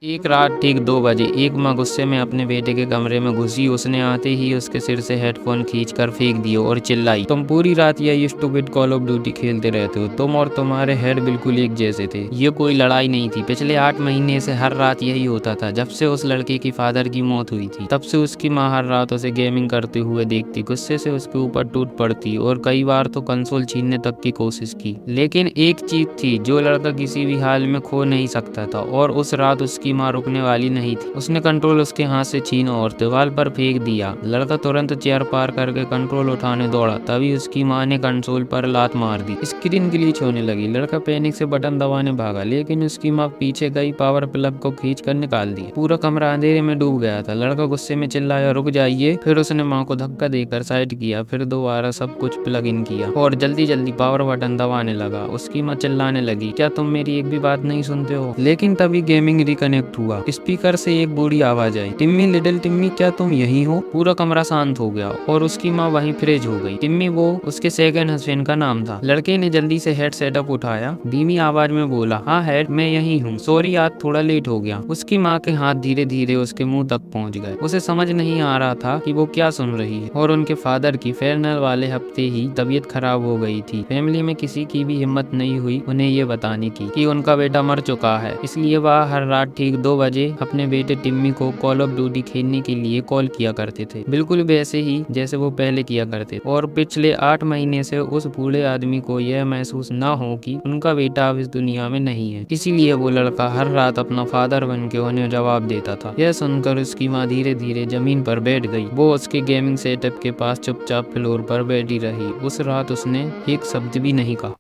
एक रात ठीक 2 बजे एक माँ गुस्से में अपने बेटे के कमरे में घुसी। उसने आते ही उसके सिर से हेडफोन खींचकर फेंक दिए और चिल्लाई, तुम पूरी रात यही स्टूपिड कॉल ऑफ ड्यूटी खेलते रहते हो। तुम और तुम्हारे हेड बिल्कुल एक जैसे थे। ये कोई लड़ाई नहीं थी, पिछले 8 महीने से हर रात यही होता था। जब से उस लड़के की फादर की मौत हुई थी तब से उसकी माँ हर रात उसे गेमिंग करते हुए देखती, गुस्से से उसके ऊपर टूट पड़ती और कई बार तो कंसोल छीनने तक की कोशिश की। लेकिन एक चीज थी जो लड़का किसी भी हाल में खो नहीं सकता था, और उस रात उसकी माँ रुकने वाली नहीं थी। उसने कंट्रोल उसके हाथ से छीना और दीवार पर फेंक दिया। लड़का तुरंत चेयर पार करके कंट्रोल उठाने दौड़ा, तभी उसकी माँ ने कंसोल पर लात मार दी। स्क्रीन ग्लिच होने लगी। लड़का पैनिक से बटन दबाने भागा, लेकिन उसकी माँ पीछे गई पावर प्लग को खींच कर निकाल दिया। पूरा कमरा अंधेरे में डूब गया था। लड़का गुस्से में चिल्लाया, रुक जाइए। फिर उसने माँ को धक्का देकर साइड किया, फिर दोबारा सब कुछ प्लग इन किया और जल्दी जल्दी पावर बटन दबाने लगा। उसकी माँ चिल्लाने लगी, क्या तुम मेरी एक भी बात नहीं सुनते हो? लेकिन तभी गेमिंग रिकनेक्ट हुआ। स्पीकर से एक बूढ़ी आवाज आई, टिम्मी, लिटिल टिम्मी, क्या तुम यही हो? पूरा कमरा शांत हो गया और उसकी माँ वहीं फ्रीज हो गई। टिम्मी वो उसके सेकंड हस्बैंड का नाम था। लड़के ने जल्दी से हेड सेटअप उठाया, धीमी आवाज में बोला, हाँ हेड, मैं यही हूँ। सॉरी, आज थोड़ा लेट हो गया। उसकी माँ के हाथ धीरे धीरे उसके मुंह तक पहुँच गए। उसे समझ नहीं आ रहा था कि वो क्या सुन रही है। और उनके फादर की फेयरवेल वाले हफ्ते ही तबीयत खराब हो गई थी। फैमिली में किसी की भी हिम्मत नहीं हुई उन्हें ये बताने की कि उनका बेटा मर चुका है। इसलिए वह हर रात ठीक 2 बजे अपने बेटे टिम्मी को कॉल ऑफ ड्यूटी खेलने के लिए कॉल किया करते थे, बिल्कुल वैसे ही जैसे वो पहले किया करते थे। और पिछले 8 महीने से उस बूढ़े आदमी को यह महसूस ना हो कि उनका बेटा अब इस दुनिया में नहीं है। इसीलिए वो लड़का हर रात अपना फादर बन के उन्हें जवाब देता था। यह सुनकर उसकी माँ धीरे धीरे जमीन पर बैठ गई। वो उसके गेमिंग सेटअप के पास चुपचाप फ्लोर पर बैठी रही। उस रात उसने एक शब्द भी नहीं कहा।